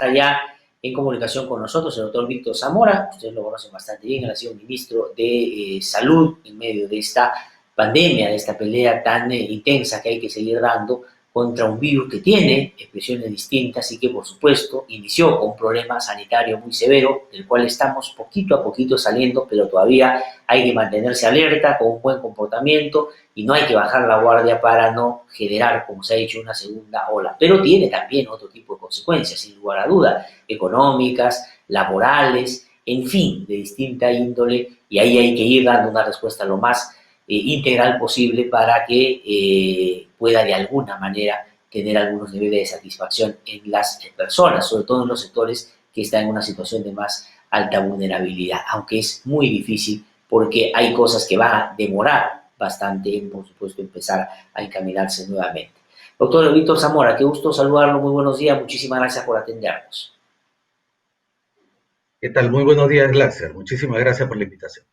está ya en comunicación con nosotros el doctor Víctor Zamora. Ustedes lo conocen bastante bien, él ha sido ministro de Salud en medio de esta pandemia, de esta pelea tan intensa que hay que seguir dando contra un virus que tiene expresiones distintas y que, por supuesto, inició con un problema sanitario muy severo, del cual estamos poquito a poquito saliendo, pero todavía hay que mantenerse alerta, con un buen comportamiento, y no hay que bajar la guardia para no generar, como se ha dicho, una segunda ola. Pero tiene también otro tipo de consecuencias, sin lugar a duda, económicas, laborales, en fin, de distinta índole, y ahí hay que ir dando una respuesta lo más integral posible para que pueda de alguna manera tener algunos niveles de satisfacción en las personas, sobre todo en los sectores que están en una situación de más alta vulnerabilidad, aunque es muy difícil porque hay cosas que van a demorar bastante en, por supuesto, empezar a encaminarse nuevamente. Doctor Víctor Zamora, qué gusto saludarlo, muy buenos días, muchísimas gracias por atendernos. ¿Qué tal? Muy buenos días, Glaxer. Muchísimas gracias por la invitación.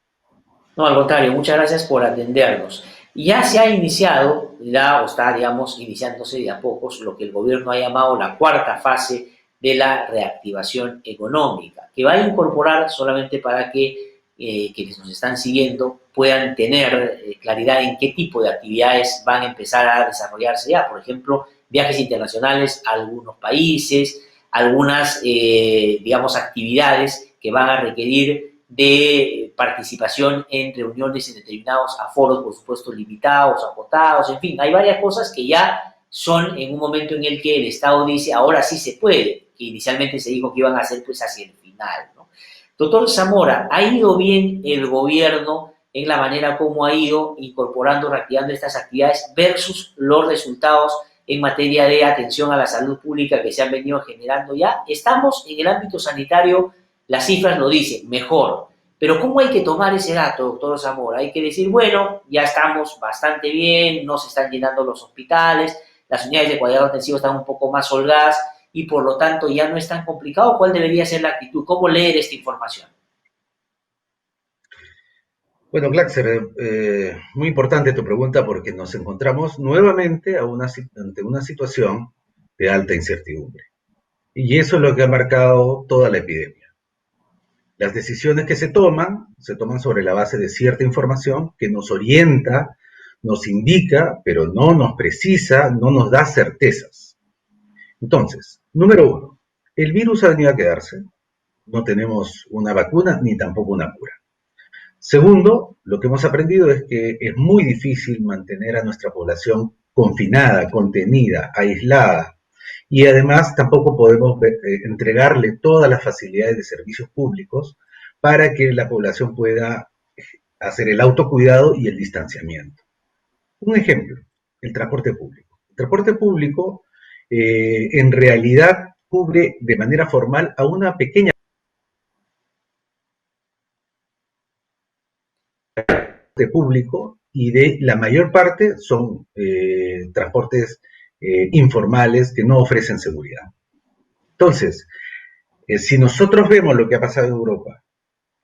No, al contrario, muchas gracias por atendernos. Ya se ha iniciado, o está, digamos, iniciándose de a pocos, lo que el gobierno ha llamado la cuarta fase de la reactivación económica, que va a incorporar, solamente para que quienes nos están siguiendo puedan tener claridad en qué tipo de actividades van a empezar a desarrollarse ya. Por ejemplo, viajes internacionales a algunos países, algunas, digamos, actividades que van a requerir de participación en reuniones en determinados aforos, por supuesto, limitados, acotados, en fin, hay varias cosas que ya son en un momento en el que el Estado dice, ahora sí se puede, que inicialmente se dijo que iban a hacer pues hacia el final, ¿no? Doctor Zamora, ¿ha ido bien el gobierno en la manera como ha ido incorporando, reactivando estas actividades versus los resultados en materia de atención a la salud pública que se han venido generando ya? Estamos en el ámbito sanitario, las cifras lo dicen, mejor. Pero ¿cómo hay que tomar ese dato, doctor Zamora? Hay que decir, bueno, ya estamos bastante bien, no se están llenando los hospitales, las unidades de cuidado intensivo están un poco más holgadas y por lo tanto ya no es tan complicado. ¿Cuál debería ser la actitud? ¿Cómo leer esta información? Bueno, Glaxer, muy importante tu pregunta porque nos encontramos nuevamente ante una situación de alta incertidumbre. Y eso es lo que ha marcado toda la epidemia. Las decisiones que se toman sobre la base de cierta información que nos orienta, nos indica, pero no nos precisa, no nos da certezas. Entonces, número uno, el virus ha venido a quedarse. No tenemos una vacuna ni tampoco una cura. Segundo, lo que hemos aprendido es que es muy difícil mantener a nuestra población confinada, contenida, aislada, y además tampoco podemos entregarle todas las facilidades de servicios públicos para que la población pueda hacer el autocuidado y el distanciamiento. Un ejemplo, el transporte público. El transporte público en realidad cubre de manera formal a una pequeña de público y de la mayor parte son transportes informales que no ofrecen seguridad. Entonces, si nosotros vemos lo que ha pasado en Europa,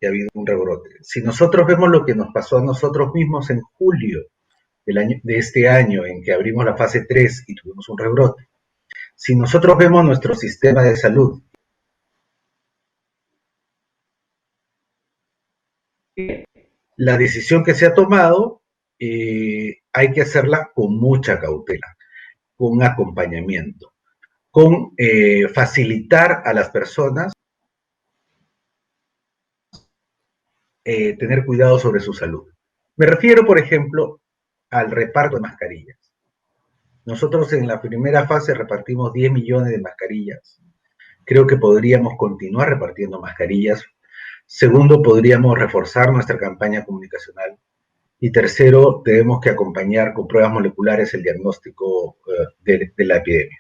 que ha habido un rebrote, si nosotros vemos lo que nos pasó a nosotros mismos en julio de este año, en que abrimos la fase 3 y tuvimos un rebrote, si nosotros vemos nuestro sistema de salud, la decisión que se ha tomado hay que hacerla con mucha cautela, con acompañamiento, con facilitar a las personas tener cuidado sobre su salud. Me refiero, por ejemplo, al reparto de mascarillas. Nosotros en la primera fase repartimos 10 millones de mascarillas. Creo que podríamos continuar repartiendo mascarillas. Segundo, podríamos reforzar nuestra campaña comunicacional. Y tercero, tenemos que acompañar con pruebas moleculares el diagnóstico de la epidemia.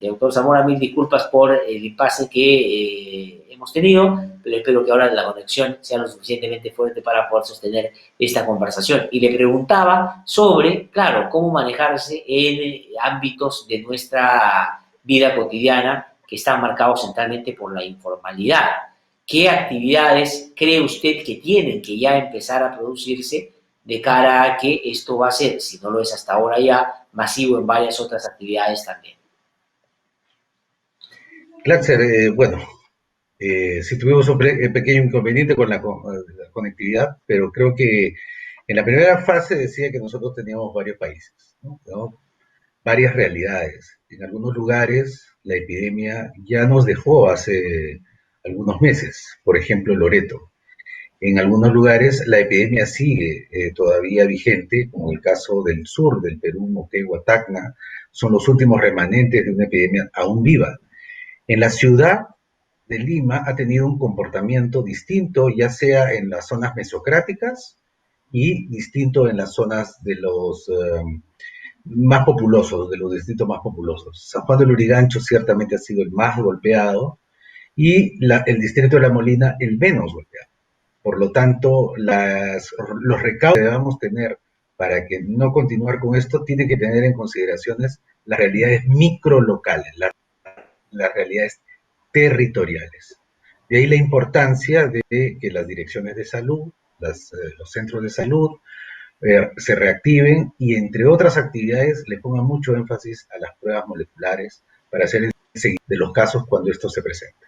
Doctor Zamora, mil disculpas por el impasse que hemos tenido, pero espero que ahora la conexión sea lo suficientemente fuerte para poder sostener esta conversación. Y le preguntaba sobre, claro, cómo manejarse en ámbitos de nuestra vida cotidiana que están marcados centralmente por la informalidad. ¿Qué actividades cree usted que tienen que ya empezar a producirse de cara a que esto va a ser, si no lo es hasta ahora ya, masivo en varias otras actividades también? Claxer, bueno, sí tuvimos un pequeño inconveniente con la conectividad, pero creo que en la primera fase decía que nosotros teníamos varios países, ¿no? Varias realidades. En algunos lugares la epidemia ya nos dejó hace algunos meses, por ejemplo Loreto. En algunos lugares la epidemia sigue todavía vigente, como el caso del sur del Perú, Moquegua, Tacna, son los últimos remanentes de una epidemia aún viva. En la ciudad de Lima ha tenido un comportamiento distinto, ya sea en las zonas mesocráticas y distinto en las zonas de los más populosos, de los distritos más populosos. San Juan de Lurigancho ciertamente ha sido el más golpeado y el distrito de La Molina el menos golpeado. Por lo tanto, los recaudos que debamos tener para que no continuar con esto tienen que tener en consideraciones las realidades microlocales, las realidades territoriales. De ahí la importancia de que las direcciones de salud, los centros de salud, se reactiven y entre otras actividades le pongan mucho énfasis a las pruebas moleculares para hacer el seguimiento de los casos cuando esto se presenta.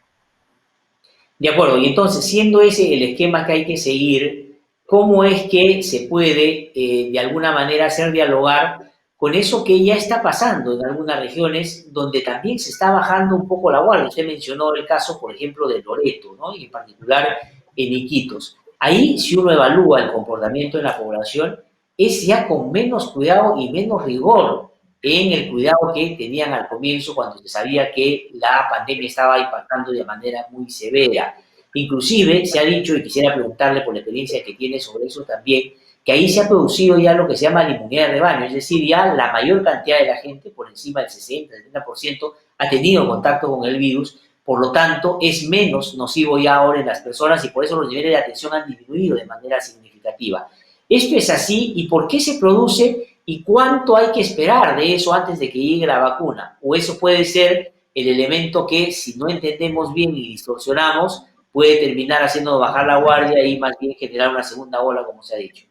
De acuerdo, y entonces, siendo ese el esquema que hay que seguir, ¿cómo es que se puede de alguna manera hacer dialogar con eso que ya está pasando en algunas regiones donde también se está bajando un poco la guardia? Usted mencionó el caso, por ejemplo, de Loreto, ¿no? Y en particular en Iquitos. Ahí, si uno evalúa el comportamiento de la población, es ya con menos cuidado y menos rigor en el cuidado que tenían al comienzo cuando se sabía que la pandemia estaba impactando de manera muy severa. Inclusive se ha dicho, y quisiera preguntarle por la experiencia que tiene sobre eso también, que ahí se ha producido ya lo que se llama la inmunidad de rebaño, es decir, ya la mayor cantidad de la gente, por encima del 60-70%, ha tenido contacto con el virus, por lo tanto es menos nocivo ya ahora en las personas y por eso los niveles de atención han disminuido de manera significativa. ¿Esto es así y por qué se produce y cuánto hay que esperar de eso antes de que llegue la vacuna? O eso puede ser el elemento que, si no entendemos bien y distorsionamos, puede terminar haciendo bajar la guardia y más bien generar una segunda ola, como se ha dicho.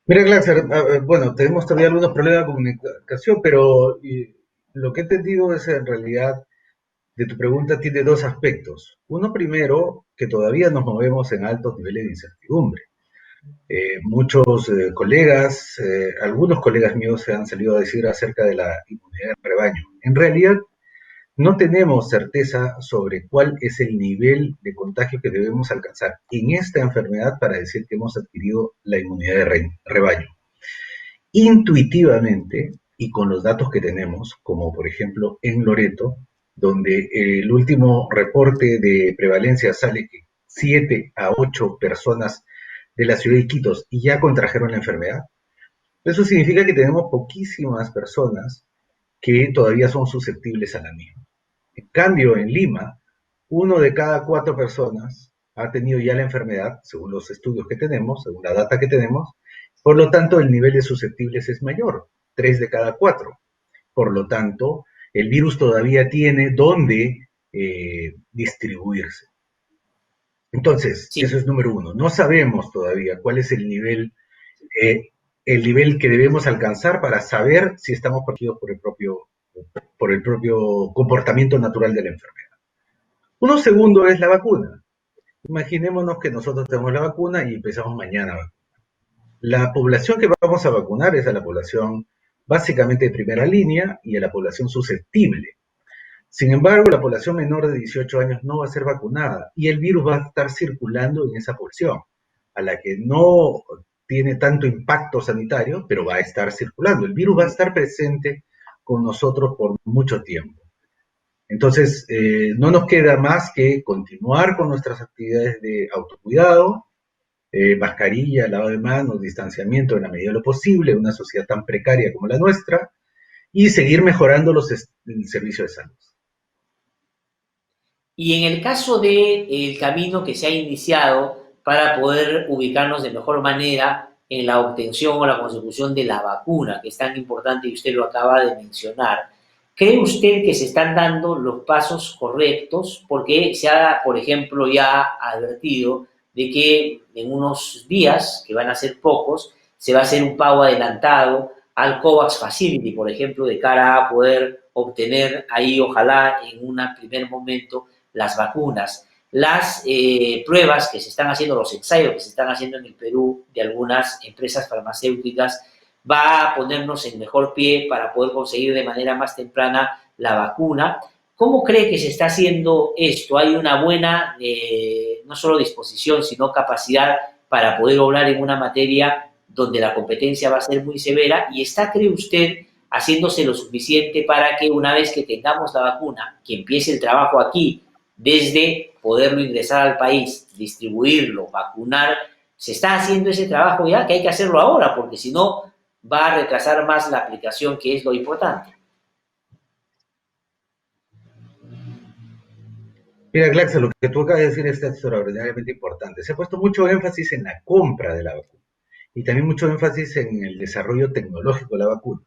Mira, Glaxer, bueno, tenemos todavía algunos problemas de comunicación, pero lo que he entendido es en realidad de tu pregunta tiene dos aspectos. Uno primero, que todavía nos movemos en altos niveles de incertidumbre. Muchos colegas, algunos colegas míos se han salido a decir acerca de la inmunidad de rebaño. En realidad, no tenemos certeza sobre cuál es el nivel de contagio que debemos alcanzar en esta enfermedad para decir que hemos adquirido la inmunidad de rebaño. Intuitivamente, y con los datos que tenemos, como por ejemplo en Loreto, donde el último reporte de prevalencia sale que 7 a 8 personas de la ciudad de Iquitos y ya contrajeron la enfermedad, eso significa que tenemos poquísimas personas que todavía son susceptibles a la misma. En cambio, en Lima, 1 de cada 4 personas ha tenido ya la enfermedad, según los estudios que tenemos, según la data que tenemos, por lo tanto, el nivel de susceptibles es mayor, 3 de cada 4. Por lo tanto, el virus todavía tiene dónde distribuirse. Entonces, Sí. eso es número uno. No sabemos todavía cuál es el nivel que debemos alcanzar para saber si estamos protegidos por el propio comportamiento natural de la enfermedad. Uno segundo es la vacuna. Imaginémonos que nosotros tenemos la vacuna y empezamos mañana. La población que vamos a vacunar es a la población básicamente de primera línea y a la población susceptible. Sin embargo, la población menor de 18 años no va a ser vacunada y el virus va a estar circulando en esa población, a la que no tiene tanto impacto sanitario, pero va a estar circulando. El virus va a estar presente con nosotros por mucho tiempo. Entonces, no nos queda más que continuar con nuestras actividades de autocuidado, mascarilla, lavado de manos, distanciamiento en la medida de lo posible, en una sociedad tan precaria como la nuestra, y seguir mejorando el servicio de salud. Y en el caso del camino que se ha iniciado para poder ubicarnos de mejor manera en la obtención o la consecución de la vacuna, que es tan importante y usted lo acaba de mencionar, ¿cree usted que se están dando los pasos correctos? Porque se ha, por ejemplo, ya advertido de que en unos días, que van a ser pocos, se va a hacer un pago adelantado al COVAX Facility, por ejemplo, de cara a poder obtener ahí, ojalá en un primer momento, las vacunas. Las pruebas que se están haciendo, los ensayos que se están haciendo en el Perú de algunas empresas farmacéuticas, va a ponernos en mejor pie para poder conseguir de manera más temprana la vacuna. ¿Cómo cree que se está haciendo esto? ¿Hay una buena, no solo disposición, sino capacidad para poder obrar en una materia donde la competencia va a ser muy severa? ¿Y está, cree usted, haciéndose lo suficiente para que una vez que tengamos la vacuna, que empiece el trabajo aquí, desde poderlo ingresar al país, distribuirlo, vacunar, se está haciendo ese trabajo ya, que hay que hacerlo ahora, porque si no va a retrasar más la aplicación, que es lo importante? Mira, Glaxo, lo que tú acabas de decir es extraordinariamente importante. Se ha puesto mucho énfasis en la compra de la vacuna y también mucho énfasis en el desarrollo tecnológico de la vacuna,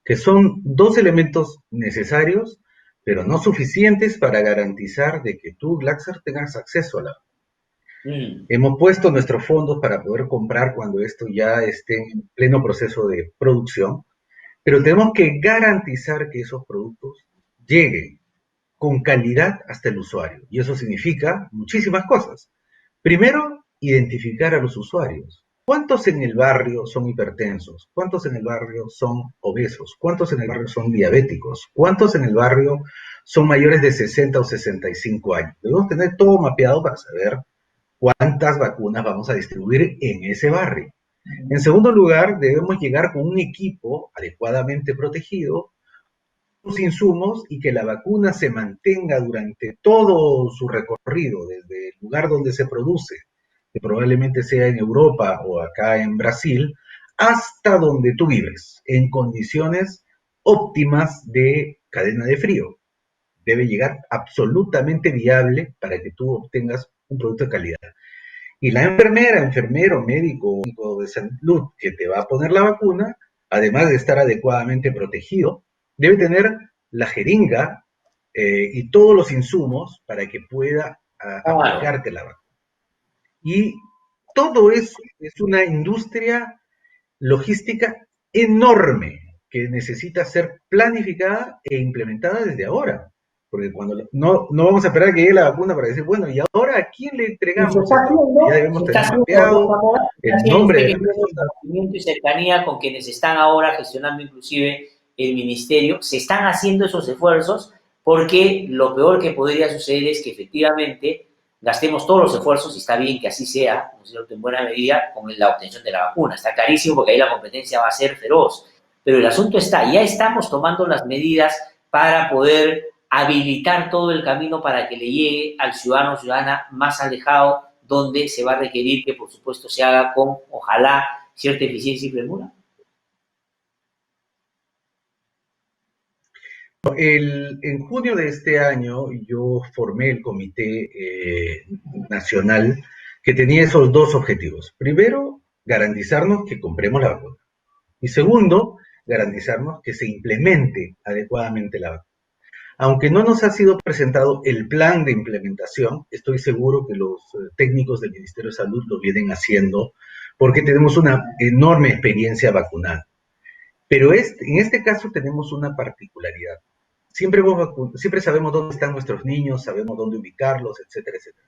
que son dos elementos necesarios, pero no suficientes para garantizar de que tú, Glaxer, tengas acceso a la vacuna. Hemos puesto nuestros fondos para poder comprar cuando esto ya esté en pleno proceso de producción, pero tenemos que garantizar que esos productos lleguen con calidad hasta el usuario. Y eso significa muchísimas cosas. Primero, identificar a los usuarios. ¿Cuántos en el barrio son hipertensos? ¿Cuántos en el barrio son obesos? ¿Cuántos en el barrio son diabéticos? ¿Cuántos en el barrio son mayores de 60 o 65 años? Debemos tener todo mapeado para saber cuántas vacunas vamos a distribuir en ese barrio. En segundo lugar, debemos llegar con un equipo adecuadamente protegido, los insumos, y que la vacuna se mantenga durante todo su recorrido, desde el lugar donde se produce, que probablemente sea en Europa o acá en Brasil, hasta donde tú vives, en condiciones óptimas de cadena de frío. Debe llegar absolutamente viable para que tú obtengas un producto de calidad. Y la enfermera, enfermero, médico de salud que te va a poner la vacuna, además de estar adecuadamente protegido, debe tener la jeringa y todos los insumos para que pueda Claro. aplicarte la vacuna. Y todo eso es una industria logística enorme que necesita ser planificada e implementada desde ahora. Porque cuando no vamos a esperar a que llegue la vacuna para decir, bueno, ¿y ahora a quién le Y se entregamos está esto? haciendo, Ya debemos se está tener haciendo, don mapeado Zamora, se está el haciendo nombre usted de que la tiene persona. conocimiento y cercanía con quienes están ahora gestionando inclusive el ministerio, se están haciendo esos esfuerzos, porque lo peor que podría suceder es que efectivamente gastemos todos los esfuerzos, y está bien que así sea, ¿no es cierto?, en buena medida, con la obtención de la vacuna. Está clarísimo, porque ahí la competencia va a ser feroz. Pero el asunto está, ya estamos tomando las medidas para poder habilitar todo el camino para que le llegue al ciudadano o ciudadana más alejado, donde se va a requerir que, por supuesto, se haga con, ojalá, cierta eficiencia y premura. En junio de este año yo formé el comité nacional que tenía esos dos objetivos. Primero, garantizarnos que compremos la vacuna. Y segundo, garantizarnos que se implemente adecuadamente la vacuna. Aunque no nos ha sido presentado el plan de implementación, estoy seguro que los técnicos del Ministerio de Salud lo vienen haciendo porque tenemos una enorme experiencia vacunal. Pero en este caso tenemos una particularidad. Siempre sabemos dónde están nuestros niños, sabemos dónde ubicarlos, etcétera, etcétera.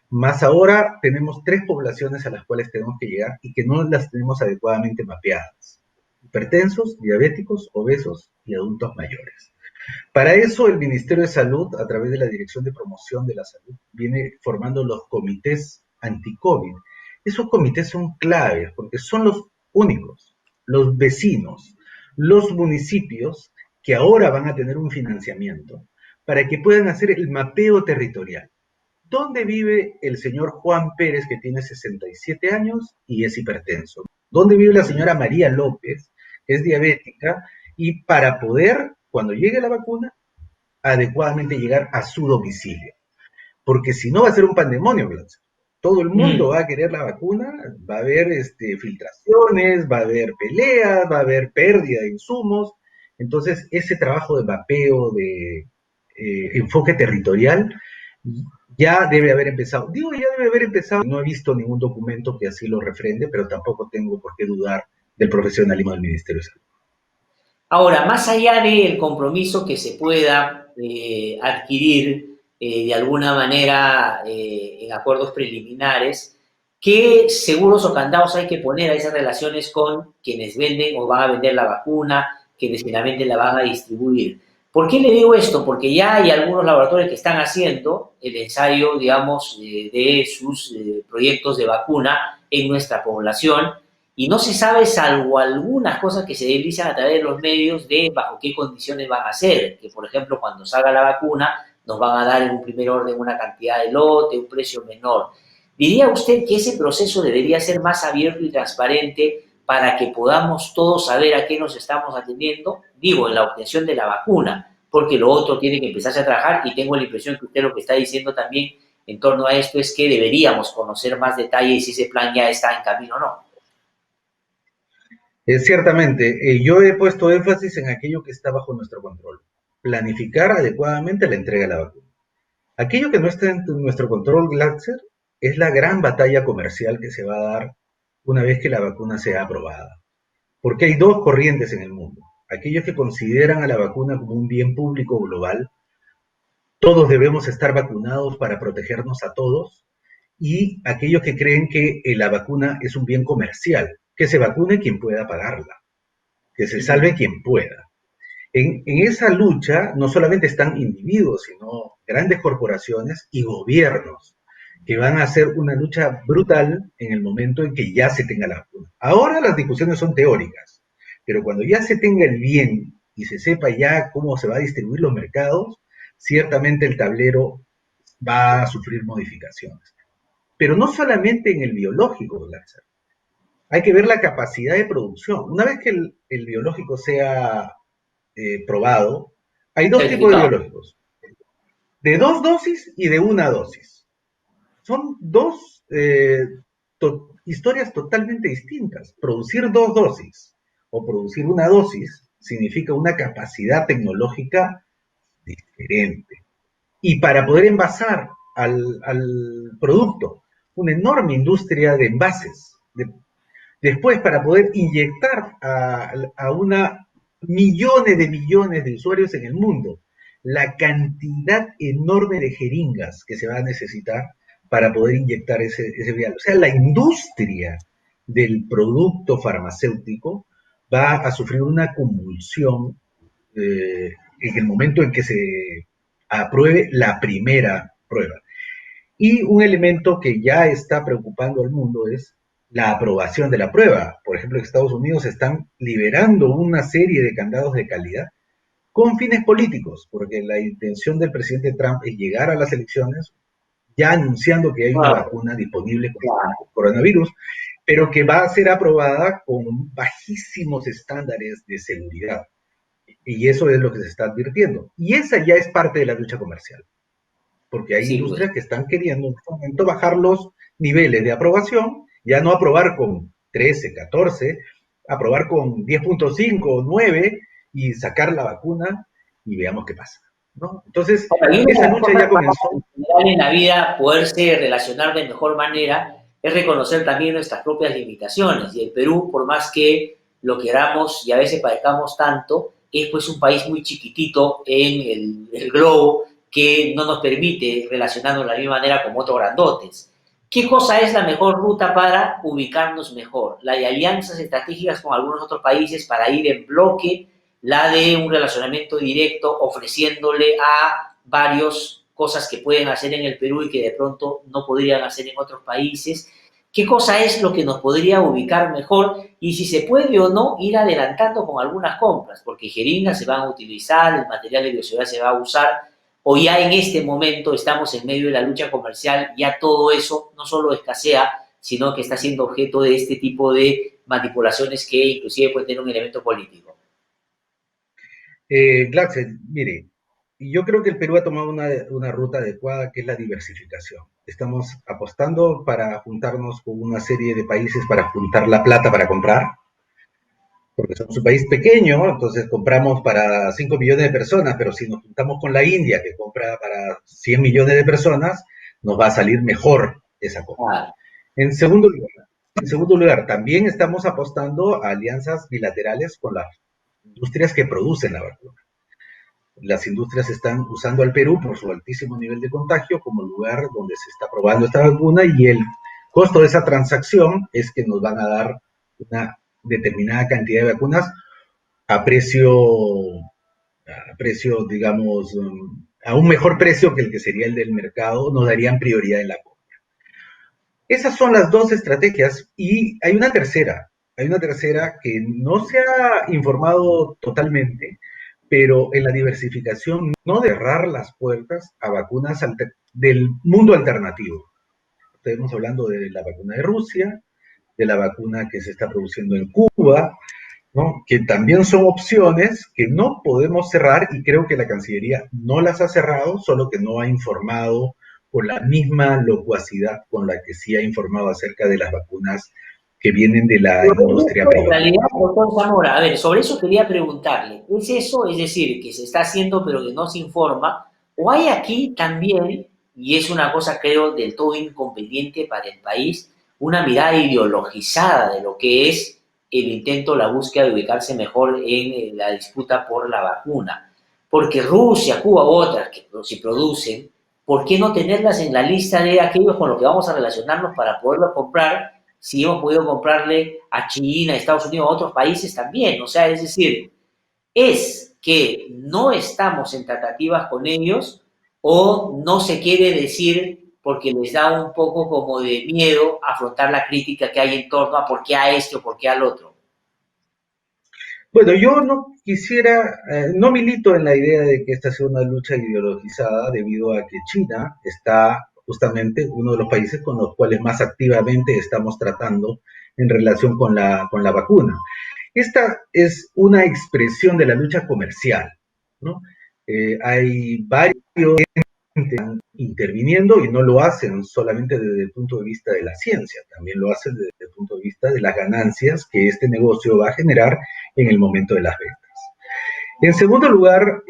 Más ahora tenemos 3 poblaciones a las cuales tenemos que llegar y que no las tenemos adecuadamente mapeadas: hipertensos, diabéticos, obesos y adultos mayores. Para eso el Ministerio de Salud, a través de la Dirección de Promoción de la Salud, viene formando los comités anti-COVID. Esos comités son claves porque son los únicos, los vecinos, los municipios que ahora van a tener un financiamiento para que puedan hacer el mapeo territorial. ¿Dónde vive el señor Juan Pérez, que tiene 67 años y es hipertenso? ¿Dónde vive la señora María López, que es diabética? Y para poder, cuando llegue la vacuna, adecuadamente llegar a su domicilio. Porque si no va a ser un pandemonio, Blas. Todo el mundo va a querer la vacuna, va a haber filtraciones, va a haber peleas, va a haber pérdida de insumos. Entonces, ese trabajo de mapeo, de enfoque territorial, ya debe haber empezado. Digo, ya debe haber empezado. No he visto ningún documento que así lo refrende, pero tampoco tengo por qué dudar del profesionalismo del Ministerio de Salud. Ahora, más allá del compromiso que se pueda adquirir de alguna manera en acuerdos preliminares, ¿qué seguros o candados hay que poner a esas relaciones con quienes venden o van a vender la vacuna, quienes finalmente la van a distribuir? ¿Por qué le digo esto? Porque ya hay algunos laboratorios que están haciendo el ensayo, digamos, de sus proyectos de vacuna en nuestra población y no se sabe, salvo algunas cosas que se deslizan a través de los medios, de bajo qué condiciones van a ser. Que, por ejemplo, cuando salga la vacuna, nos van a dar en un primer orden una cantidad de lote, un precio menor. ¿Diría usted que ese proceso debería ser más abierto y transparente para que podamos todos saber a qué nos estamos atendiendo? Digo, en la obtención de la vacuna, porque lo otro tiene que empezarse a trabajar y tengo la impresión que usted lo que está diciendo también en torno a esto es que deberíamos conocer más detalles si ese plan ya está en camino o no. Ciertamente, yo he puesto énfasis en aquello que está bajo nuestro control. Planificar adecuadamente la entrega de la vacuna. Aquello que no está en nuestro control, Glatzer, es la gran batalla comercial que se va a dar una vez que la vacuna sea aprobada. Porque hay dos corrientes en el mundo. Aquellos que consideran a la vacuna como un bien público global, todos debemos estar vacunados para protegernos a todos, y aquellos que creen que la vacuna es un bien comercial, que se vacune quien pueda pagarla, que se salve quien pueda. En esa lucha no solamente están individuos, sino grandes corporaciones y gobiernos que van a hacer una lucha brutal en el momento en que ya se tenga la vacuna. Ahora las discusiones son teóricas, pero cuando ya se tenga el bien y se sepa ya cómo se va a distribuir los mercados, ciertamente el tablero va a sufrir modificaciones. Pero no solamente en el biológico, Lázaro. Hay que ver la capacidad de producción. Una vez que el biológico sea probado, hay dos tipos de Certificado. biológicos, de 2 dosis y de 1 dosis. Son dos historias totalmente distintas. Producir 2 dosis o producir 1 dosis significa una capacidad tecnológica diferente. Y para poder envasar al producto, una enorme industria de envases. Después, para poder inyectar a una millones de usuarios en el mundo, la cantidad enorme de jeringas que se va a necesitar para poder inyectar ese vial. O sea, la industria del producto farmacéutico va a sufrir una convulsión en el momento en que se apruebe la primera prueba. Y un elemento que ya está preocupando al mundo es la aprobación de la prueba. Por ejemplo, en Estados Unidos están liberando una serie de candados de calidad con fines políticos, porque la intención del presidente Trump es llegar a las elecciones ya anunciando que hay una Claro, vacuna disponible contra claro. el coronavirus, pero que va a ser aprobada con bajísimos estándares de seguridad. Y eso es lo que se está advirtiendo. Y esa ya es parte de la lucha comercial, porque hay Sí, pues. industrias que están queriendo en este momento bajar los niveles de aprobación, ya no aprobar con 13, 14, aprobar con 10.5 o 9 y sacar la vacuna y veamos qué pasa, ¿no? Entonces, Ahora, y una esa de las lucha cosas ya para comenzó. en general en la vida poderse relacionar de mejor manera es reconocer también nuestras propias limitaciones. Y el Perú, por más que lo queramos y a veces padezcamos tanto, es pues un país muy chiquitito en el globo que no nos permite relacionarnos de la misma manera como otros grandotes. ¿Qué cosa es la mejor ruta para ubicarnos mejor? ¿La de alianzas estratégicas con algunos otros países para ir en bloque? ¿La de un relacionamiento directo ofreciéndole a varios cosas que pueden hacer en el Perú y que de pronto no podrían hacer en otros países? ¿Qué cosa es lo que nos podría ubicar mejor? Y si se puede o no ir adelantando con algunas compras, porque jeringas se van a utilizar, el material de bioseguridad se va a usar, o ya en este momento estamos en medio de la lucha comercial, ya todo eso no solo escasea, sino que está siendo objeto de este tipo de manipulaciones que inclusive pueden tener un elemento político. Glatzel, mire, yo creo que el Perú ha tomado una ruta adecuada que es la diversificación. Estamos apostando para juntarnos con una serie de países para juntar la plata para comprar, porque somos un país pequeño, entonces compramos para 5 millones de personas, pero si nos juntamos con la India, que compra para 100 millones de personas, nos va a salir mejor esa compra. Ah, En segundo lugar, también estamos apostando a alianzas bilaterales con las industrias que producen la vacuna. Las industrias están usando al Perú por su altísimo nivel de contagio como lugar donde se está probando esta vacuna y el costo de esa transacción es que nos van a dar una determinada cantidad de vacunas a precio, digamos, a un mejor precio que el que sería el del mercado, nos darían prioridad en la compra. Esas son las dos estrategias y hay una tercera que no se ha informado totalmente, pero en la diversificación no de cerrar las puertas a vacunas del mundo alternativo. Estamos hablando de la vacuna de Rusia, de la vacuna que se está produciendo en Cuba, ¿no? Que también son opciones que no podemos cerrar y creo que la Cancillería no las ha cerrado, solo que no ha informado con la misma locuacidad con la que sí ha informado acerca de las vacunas que vienen de la industria En privada. realidad, doctor Zamora, a ver, sobre eso quería preguntarle, ¿es eso, es decir, que se está haciendo pero que no se informa, o hay aquí también, y es una cosa creo del todo inconveniente para el país, una mirada ideologizada de lo que es el intento, la búsqueda de ubicarse mejor en la disputa por la vacuna? Porque Rusia, Cuba u otras que si producen, ¿por qué no tenerlas en la lista de aquellos con los que vamos a relacionarnos para poderlo comprar si hemos podido comprarle a China, a Estados Unidos, a otros países también? O sea, es decir, es que no estamos en tratativas con ellos o no se quiere decir porque les da un poco como de miedo afrontar la crítica que hay en torno a por qué a este o por qué al otro. Bueno, yo no quisiera, no milito en la idea de que esta sea una lucha ideologizada debido a que China está justamente uno de los países con los cuales más activamente estamos tratando en relación con la vacuna. Esta es una expresión de la lucha comercial, ¿no? Hay varios interviniendo y no lo hacen solamente desde el punto de vista de la ciencia, también lo hacen desde el punto de vista de las ganancias que este negocio va a generar en el momento de las ventas. En segundo lugar,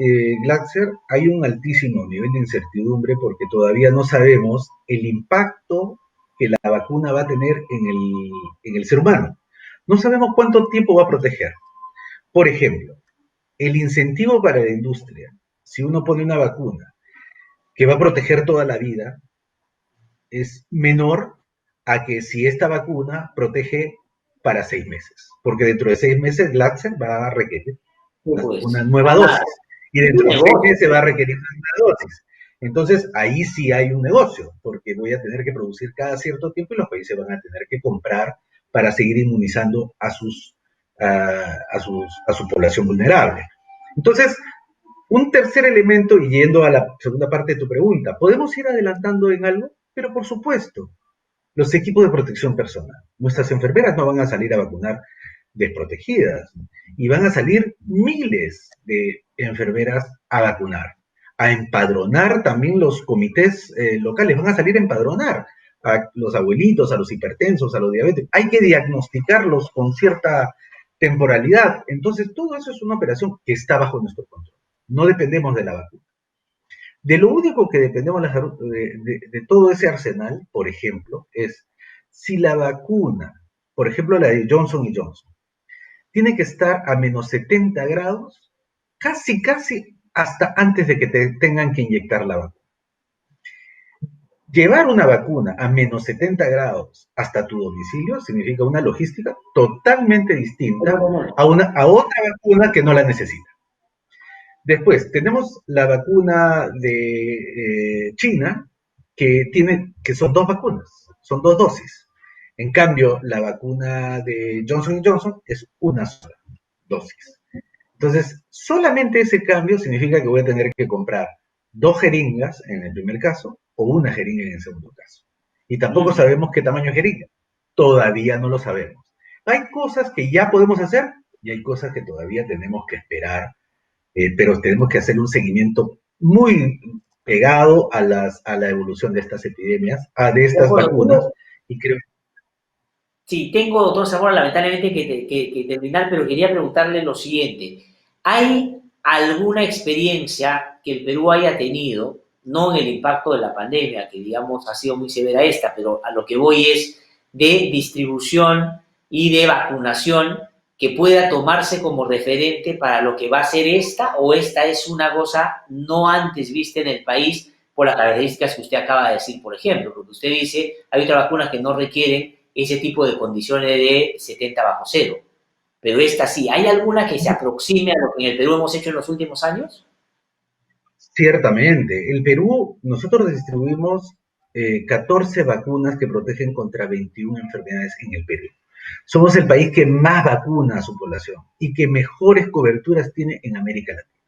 Glaxer, hay un altísimo nivel de incertidumbre porque todavía no sabemos el impacto que la vacuna va a tener en el ser humano. No sabemos cuánto tiempo va a proteger. Por ejemplo, el incentivo para la industria, si uno pone una vacuna que va a proteger toda la vida, es menor a que si esta vacuna protege para 6 meses. Porque dentro de 6 meses Glaxer va a requerir una Pues, nueva nada, dosis. Y es dentro un de 6 meses negocio. va a requerir una nueva dosis. Entonces, ahí sí hay un negocio, porque voy a tener que producir cada cierto tiempo y los países van a tener que comprar para seguir inmunizando a su población vulnerable. Entonces, un tercer elemento, y yendo a la segunda parte de tu pregunta, ¿podemos ir adelantando en algo? Pero por supuesto, los equipos de protección personal. Nuestras enfermeras no van a salir a vacunar desprotegidas y van a salir miles de enfermeras a vacunar, a empadronar también los comités locales, van a salir a empadronar a los abuelitos, a los hipertensos, a los diabéticos. Hay que diagnosticarlos con cierta temporalidad. Entonces, todo eso es una operación que está bajo nuestro control. No dependemos de la vacuna. De lo único que dependemos de todo ese arsenal, por ejemplo, es si la vacuna, por ejemplo la de Johnson y Johnson, tiene que estar a menos 70 grados, casi hasta antes de que te tengan que inyectar la vacuna. Llevar una vacuna a menos 70 grados hasta tu domicilio significa una logística totalmente distinta a otra vacuna que no la necesita. Después, tenemos la vacuna de China, que son dos vacunas, son dos dosis. En cambio, la vacuna de Johnson Johnson es una sola dosis. Entonces, solamente ese cambio significa que voy a tener que comprar 2 jeringas en el primer caso o una jeringa en el segundo caso. Y tampoco sabemos qué tamaño jeringa. Todavía no lo sabemos. Hay cosas que ya podemos hacer y hay cosas que todavía tenemos que esperar, pero tenemos que hacer un seguimiento muy pegado a la evolución de estas epidemias, de De estas acuerdo. vacunas, y creo. Sí, tengo, doctor Zamora, lamentablemente que terminar, pero quería preguntarle lo siguiente. ¿Hay alguna experiencia que el Perú haya tenido, no en el impacto de la pandemia, que digamos ha sido muy severa esta, pero a lo que voy es de distribución y de vacunación que pueda tomarse como referente para lo que va a ser esta, o esta es una cosa no antes vista en el país por las características que usted acaba de decir, por ejemplo? Porque usted dice, hay otras vacunas que no requieren ese tipo de condiciones de 70 bajo cero, pero esta sí. ¿Hay alguna que se aproxime a lo que en el Perú hemos hecho en los últimos años? Ciertamente. El Perú, nosotros distribuimos 14 vacunas que protegen contra 21 enfermedades en el Perú. Somos el país que más vacuna a su población y que mejores coberturas tiene en América Latina.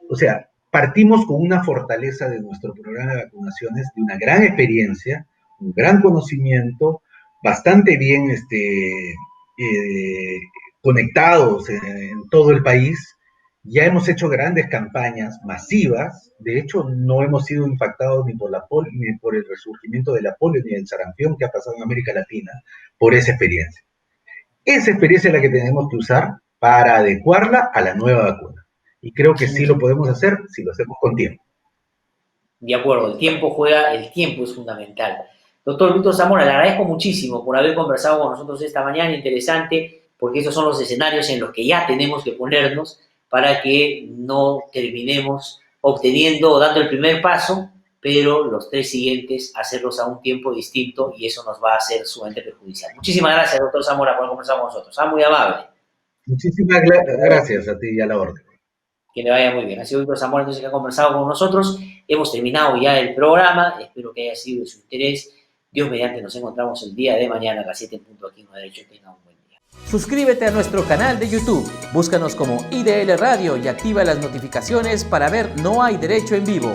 O sea, partimos con una fortaleza de nuestro programa de vacunaciones, de una gran experiencia, un gran conocimiento, bastante bien conectados en todo el país. Ya hemos hecho grandes campañas masivas. De hecho, no hemos sido impactados ni por ni por el resurgimiento de la polio ni del sarampión que ha pasado en América Latina por esa experiencia. Esa experiencia es la que tenemos que usar para adecuarla a la nueva vacuna. Y creo que sí lo podemos hacer si lo hacemos con tiempo. De acuerdo, el tiempo es fundamental. Doctor Víctor Zamora, le agradezco muchísimo por haber conversado con nosotros esta mañana, interesante, porque esos son los escenarios en los que ya tenemos que ponernos para que no terminemos obteniendo o dando el primer paso, pero los 3 siguientes hacerlos a un tiempo distinto, y eso nos va a hacer sumamente perjudicial. Muchísimas gracias, doctor Zamora, por conversar con nosotros. Muy amable. Muchísimas gracias a ti y a la orden. Que le vaya muy bien. Ha sido Víctor Zamora entonces que ha conversado con nosotros. Hemos terminado ya el programa. Espero que haya sido de su interés. Dios mediante, nos encontramos el día de mañana a las 7 en punto aquí en No Derecho. Tenga un buen día. Suscríbete a nuestro canal de YouTube. Búscanos como IDL Radio y activa las notificaciones para ver No Hay Derecho en vivo.